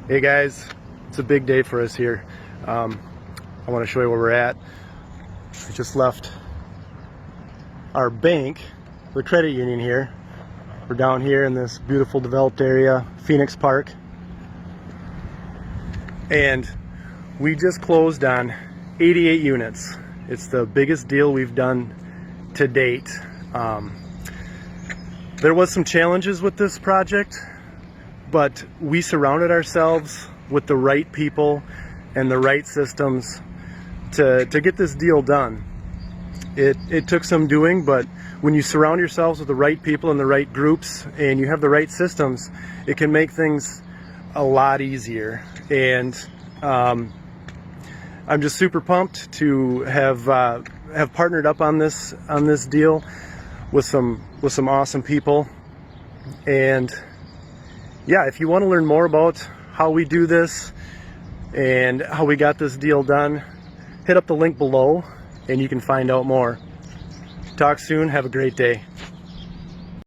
Hey guys, it's a big day for us here. I want to show you where we're at. We just left our bank, the credit union here. We're down here in this beautiful developed area, Phoenix Park. And we just closed on 88 units. It's the biggest deal we've done to date. There was some challenges with this project, but we surrounded ourselves with the right people and the right systems to get this deal done. It took some doing, but when you surround yourselves with the right people and the right groups and you have the right systems, it can make things a lot easier. And I'm just super pumped to have partnered up on this deal with some awesome people. And yeah, if you want to learn more about how we do this and how we got this deal done, hit up the link below and you can find out more. Talk soon. Have a great day.